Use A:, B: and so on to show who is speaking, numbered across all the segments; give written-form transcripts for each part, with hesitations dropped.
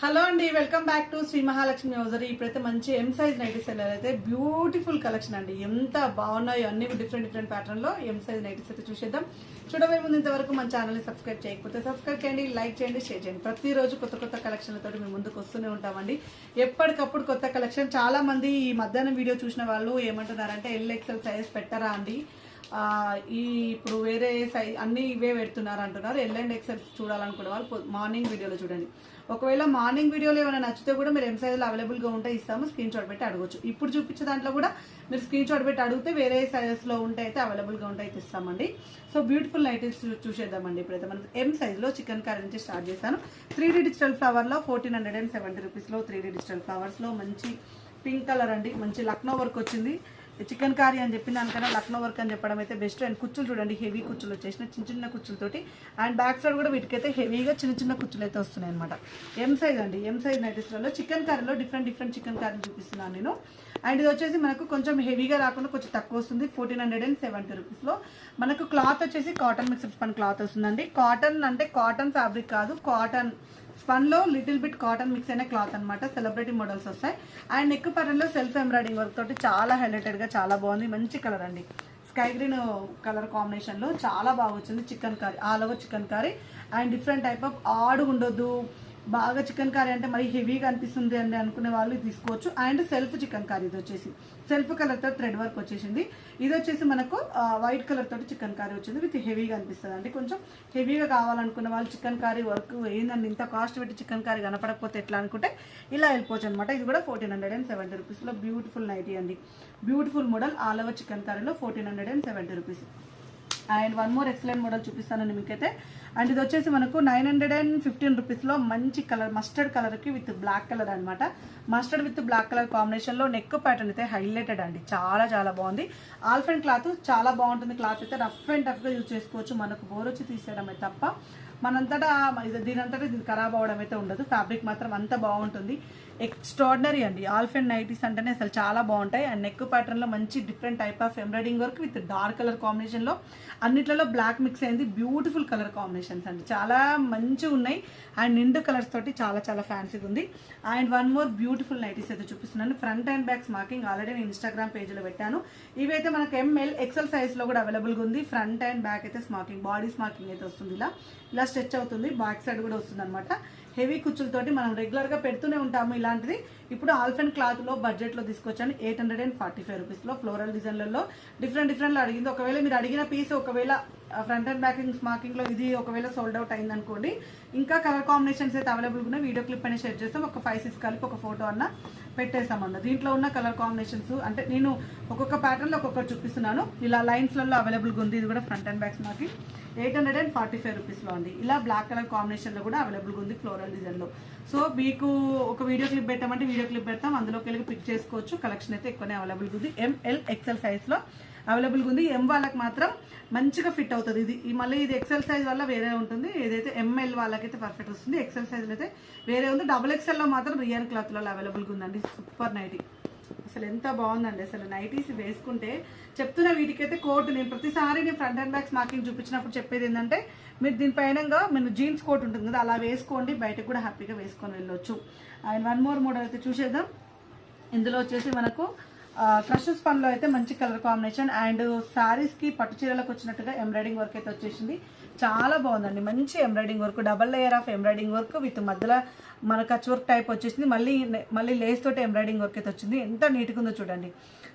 A: Hello అండి, welcome back to Shri Mahalakshmi hosiery. ఇప్పుడైతే మంచి ఎం సైజ్ నైటీస్ సెల్లర్ అయితే బ్యూటిఫుల్ కలెక్షన్ అండి. ఎంత బాగున్నాయో అన్ని డిఫరెంట్ ప్యాటర్న్ లో ఎం సైజ్ నైటీస్ అయితే చూసేద్దాం. చూడబోయే ముందు ఇంతవరకు మన ఛానల్ సబ్స్క్రైబ్ చేయకపోతే సబ్స్క్రైబ్ చేయండి, లైక్ చేయండి, షేర్ చేయండి. ప్రతిరోజు కొత్త కలెక్షన్లతో మేము ముందుకు వస్తూనే ఉంటామండి. ఎప్పటికప్పుడు కొత్త కలెక్షన్. చాలా మంది ఈ మధ్యాహ్నం వీడియో చూసిన వాళ్ళు ఏమంటున్నారంటే LXL సైజ్ పెట్టరా అండి, ఇప్పుడు వేరే సైజ్ అన్ని ఇవే పెడుతున్నారు అంటున్నారు. L&XL చూడాలనుకునే వాళ్ళు మార్నింగ్ వీడియోలో చూడండి. ఒకవేళ మార్నింగ్ వీడియోలో ఏమైనా నచ్చితే కూడా మీరు ఎం సైజులో అవైలబుల్గా ఉంటే ఇస్తాము, స్క్రీన్ షాట్ పెట్టి అడగొచ్చు. ఇప్పుడు చూపించే దాంట్లో కూడా మీరు స్క్రీన్ షాట్ పెట్టి అడిగితే వేరే సైజెస్లో ఉంటే అయితే అవైలబుల్గా ఉంటే అయితే ఇస్తామండి. సో బ్యూటిఫుల్ నైటీస్ చూసేద్దామండి. ఇప్పుడైతే మనం ఎం సైజులో చికెన్ కర్రీ నుంచి స్టార్ట్ చేశాను. 3D డిజిటల్ ఫ్లవర్లో 1470 రూపీస్లో 3D డిజిటల్ ఫ్లవర్స్లో మంచి పింక్ కలర్ అండి. మంచి లక్నో వర్క్ వచ్చింది. చికెన్ కర్రీ అని చెప్పిన దానికన్నా లక్నో వర్క్ అని చెప్పడం అయితే బెస్ట్. అండ్ కుచ్చులు చూడండి, హెవీ కుచ్చులు వచ్చేసిన చిన్న కుచ్చులతోటి. అండ్ బ్యాక్ సైడ్ కూడా వీటికైతే హెవీగా చిన్న కుచ్చులు అయితే వస్తున్నాయి అనమాట. ఎం సైజ్ అండి. ఎం సైజ్ నైటీస్లలో చికెన్ కర్రీలో డిఫరెంట్ చికెన్ కర్రీ చూపిస్తున్నాను నేను. అండ్ ఇది వచ్చేసి మనకు కొంచెం హెవీగా రాకుండా కొంచెం తక్కువ వస్తుంది. 1470 రూపీస్లో మనకు క్లాత్ వచ్చేసి కాటన్ మిక్స్డ్ స్పన్ క్లాత్ వస్తుందండి. కాటన్ అంటే కాటన్ ఫ్యాబ్రిక్ కాదు, కాటన్ స్పన్లో లిటిల్ బిట్ కాటన్ మిక్స్ అయిన క్లాత్ అనమాట. సెలబ్రిటీ మోడల్స్ వస్తాయి. అండ్ నెక్ ప్యాటర్న్లో సెల్ఫ్ ఎంబ్రాయిడింగ్ వర్క్ తోటి చాలా హైలైటెడ్గా చాలా బాగుంది. మంచి కలర్ అండి, స్కై గ్రీన్ కలర్ కాంబినేషన్లో చాలా బాగా వచ్చింది. Chicken curry, all over chicken curry. And different type of ఆడు ఉండొద్దు, బాగా చికెన్ కర్రీ అంటే మరి హెవీగా అనిపిస్తుంది అని అనుకునే వాళ్ళు తీసుకోవచ్చు. అండ్ సెల్ఫ్ చికెన్ కర్రీ, ఇది వచ్చేసి సెల్ఫ్ కలర్ తో థ్రెడ్ వర్క్ వచ్చేసింది. ఇది వచ్చేసి మనకు వైట్ కలర్ తోటి చికెన్ కర్రీ వచ్చింది విత్ హెవీగా అనిపిస్తుంది అండి. కొంచెం హెవీగా కావాలనుకున్న వాళ్ళు చికెన్ కర్రీ వర్క్ ఏందండి ఇంత కాస్ట్ పెట్టి చికెన్ కర్రీ కనపడకపోతే ఎట్లా అనుకుంటే ఇలా వెళ్ళిపోవచ్చు అనమాట. ఇది కూడా 1470 రూపీస్లో బ్యూటిఫుల్ నైటీ అండి. Beautiful model all over chicken కర్రీలో 1470 rupees. And one more excellent model చూపిస్తానండి మీకైతే. అండ్ ఇది వచ్చేసి మనకు 915 రూపీస్లో మంచి కలర్, మస్టర్డ్ కలర్కి విత్ బ్లాక్ కలర్ అనమాట. మస్టర్డ్ విత్ బ్లాక్ కలర్ కాంబినేషన్లో నెక్ ప్యాటర్న్ అయితే హైలైటెడ్ అండి. చాలా బాగుంది. ఆల్ఫెండ్ క్లాత్ చాలా బాగుంటుంది. క్లాత్ అయితే రఫ్ అండ్ టఫ్గా యూజ్ చేసుకోవచ్చు. మనకు బోర్ వచ్చి తీసేయడమే తప్ప మనంతటా దీనంతటా ఇది ఖరాబ్ అవడం అయితే ఉండదు. ఫ్యాబ్రిక్ మాత్రం అంత బాగుంటుంది. ఎక్స్ట్రాడినరీ అండి. ఆల్ఫెండ్ నైటీస్ అంటేనే అసలు చాలా బాగుంటాయి. అండ్ నెక్ ప్యాటర్న్లో మంచి different type of embroidering work with dark colour కాంబినేషన్లో అన్నిట్లలో బ్లాక్ మిక్స్ అయింది. బ్యూటిఫుల్ కలర్ కాంబినేషన్స్ అండి, చాలా మంచిగా ఉన్నాయి. అండ్ నిండు కలర్స్ తోటి చాలా ఫ్యాన్సీగా ఉంది. And one more beautiful nighties అయితే చూపిస్తున్నాను. ఫ్రంట్ అండ్ బ్యాక్ స్మార్కింగ్ ఆల్రెడీ నేను ఇన్స్టాగ్రామ్ పేజ్లో పెట్టాను. ఇవైతే మనకు ML/XL సైజ్లో కూడా అవైలబుల్గా ఉంది. ఫ్రంట్ అండ్ బ్యాక్ అయితే స్మార్కింగ్, బాడీ స్మార్కింగ్ అయితే వస్తుంది. ఇలా స్ట్రెచ్ అవుతుంది. బ్యాక్ సైడ్ కూడా వస్తుంది అనమాట. హెవీ కుచ్చులతోటి మనం రెగ్యులర్గా పెడుతూనే ఉంటాము ఇలాంటిది. ఇప్పుడు ఆల్ఫెండ్ క్లాత్లో బడ్జెట్లో తీసుకొచ్చాను. 845 రూపీస్లో ఫ్లోరల్ డిజైన్లలో డిఫరెంట్లో అడిగింది. ఒకవేళ మీరు అడిగిన పీస్ ఒకవేళ ఫ్రంట్ అండ్ బ్యాక్ స్మార్కింగ్లో ఇది ఒకవేళ సోల్డ్ అవుట్ అయింది అనుకోండి, ఇంకా కలర్ కాంబినేషన్స్ అయితే అవైలబుల్గా ఉన్నాయి. వీడియో క్లిప్ అయినా షేర్ చేస్తాం. ఒక 5-6 కలిపి ఒక ఫోటో అన్న పెట్టేస్తామన్న. దీంట్లో ఉన్న కలర్ కాంబినేషన్స్ అంటే నేను ఒక్కొక్క ప్యాటర్న్లో ఒక్కొక్కటి చూపిస్తున్నాను. ఇలా లైన్స్లలో అవైలబుల్గా ఉంది. ఇది కూడా ఫ్రంట్ అండ్ బ్యాక్ స్మార్కింగ్ 845 రూపీస్లో ఉంది. ఇలా బ్లాక్ కలర్ కాంబినేషన్లో కూడా అవైలబుల్గా ఉంది ఫ్లోరల్ డిజైన్లో. సో మీకు ఒక వీడియో క్లిప్ పెట్టామంటే వీడియో క్లిప్ పెడతాం, అందులోకి వెళ్ళి పిక్ చేసుకోవచ్చు. కలెక్షన్ అయితే ఎక్కువనే అవైలబుల్గా ఉంది. ML/XL సైజ్లో అవైలబుల్గా ఉంది. ఎం వాళ్ళకి మాత్రం మంచిగా ఫిట్ అవుతుంది. ఇది మళ్ళీ ఇది XL సైజ్ వల్ల వేరే ఉంటుంది. ఏదైతే ML వాళ్ళకైతే పర్ఫెక్ట్ వస్తుంది. XL సైజ్లో అయితే వేరే ఉంది. XXL మాత్రం రియల్ క్లాత్లలో అవైలబుల్గా ఉందండి. సూపర్ నైటీ, అసలు ఎంత బాగుందండి. అసలు నైటీస్ వేసుకుంటే చెప్తున్న వీటికైతే కోట్, నేను ప్రతిసారి నేను ఫ్రంట్ అండ్ బ్యాక్ స్మార్కింగ్ చూపించినప్పుడు చెప్పేది ఏంటంటే మీరు దీనిపైన మీరు జీన్స్ కోట్ ఉంటుంది కదా, అలా వేసుకోండి, బయటకు కూడా హ్యాపీగా వేసుకొని వెళ్ళొచ్చు. అండ్ వన్ మోర్ మోడల్ అయితే చూసేద్దాం. ఇందులో వచ్చేసి మనకు క్రష్ స్పన్లో అయితే మంచి కలర్ కాంబినేషన్. అండ్ శారీస్కి పట్టు చీరలకు వచ్చినట్టుగా ఎంబ్రాయిడింగ్ వర్క్ అయితే వచ్చేసింది. చాలా బాగుందండి. మంచి embroidering work, double layer of embroidering work with మధ్యలో మన కచ్ వర్క్ టైప్ వచ్చేసింది. మళ్ళీ లేస్ తోటి ఎంబ్రాయిడింగ్ వర్క్ అయితే వచ్చింది. ఎంత నీట్గా ఉందో చూడండి.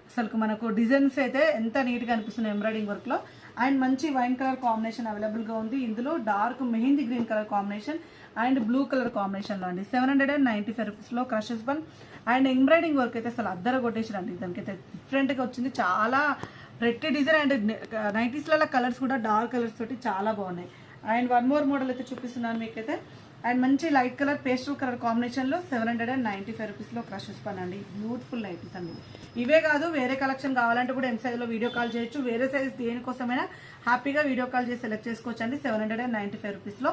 A: అసలు మనకు డిజైన్స్ అయితే ఎంత నీట్గా అనిపిస్తుంది ఎంబ్రాయిడింగ్ వర్క్లో. అండ్ మంచి వైన్ కలర్ కాంబినేషన్ అవైలబుల్గా ఉంది. ఇందులో dark mehndi green colour combination and blue colour కాంబినేషన్లో అండి. 795 రూపీస్లో crushes bun. And embroidering work అయితే అసలు అద్దర కొట్టేసారండి. దానికైతే డిఫరెంట్గా వచ్చింది. చాలా రెట్టి డిజైన్. అండ్ నైటీస్లలో కలర్స్ కూడా డార్క్ కలర్స్ తోటి చాలా బాగున్నాయి. అండ్ వన్ మోర్ మోడల్ అయితే చూపిస్తున్నాను మీకైతే. అండ్ మంచి లైట్ కలర్ పేస్టల్ కలర్ కాంబినేషన్లో 795 రూపీస్లో క్రషెస్ పన్ అండి. బ్యూటిఫుల్ నైటీస్ అండి. ఇవే కాదు, వేరే కలెక్షన్ కావాలంటే కూడా ఎం సైజ్లో వీడియో కాల్ చేయొచ్చు. వేరే సైజ్ దేనికోసమైనా హ్యాపీగా వీడియో కాల్ చేసి సెలెక్ట్ చేసుకోవచ్చు అండి. 795 రూపీస్లో.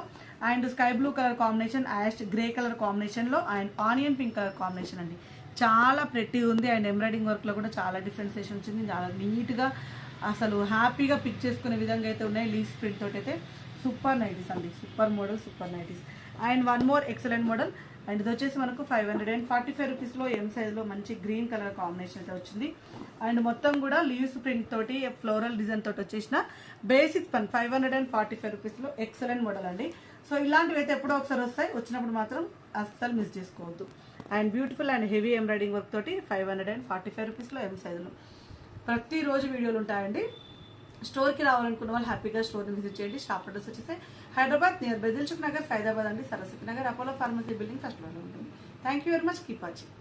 A: And sky blue colour combination, ash grey colour కాంబినేషన్లో and onion pink colour combination అండి. చాలా ప్రెట్టి ఉంది. అండ్ ఎంబ్రాయిడింగ్ వర్క్లో కూడా చాలా డిఫరెన్సియేషన్ వచ్చింది. చాలా నీట్గా అసలు హ్యాపీగా పిక్ చేసుకునే విధంగా అయితే ఉన్నాయి. లీవ్స్ ప్రింట్ తోటి అయితే సూపర్ నైటీస్ అండి. Super model, super nighties. And one more excellent model and ఇది వచ్చేసి మనకు 545 రూపీస్లో ఎం సైజ్లో మంచి గ్రీన్ కలర్ కాంబినేషన్ అయితే వచ్చింది. అండ్ మొత్తం కూడా లీవ్స్ ప్రింట్ తోటి ఫ్లోరల్ డిజైన్ తోటి వచ్చేసిన బేసిక్ పన్ 545 రూపీస్లో ఎక్సలెంట్ మోడల్ అండి. సో ఇలాంటివి అయితే ఎప్పుడో ఒకసారి వస్తాయి, వచ్చినప్పుడు మాత్రం అస్సలు మిస్ చేసుకోవద్దు. And beautiful and heavy embroidering work తోటి 545 రూపీస్లో ఎం సైజులో ప్రతిరోజు వీడియోలు ఉంటాయండి. స్టోర్కి రావాలనుకున్న వాళ్ళు హ్యాపీగా స్టోర్ని విజిట్ చేయండి. షాప్ అడ్రస్ వచ్చేసి హైదరాబాద్ నియర్ బై దిల్సుఖ్ నగర్, సైదాబాద్ అండి, Saraswati Nagar, Apollo pharmacy building first ఫ్లోర్లో ఉంటుంది. Thank you very much. Keep watching.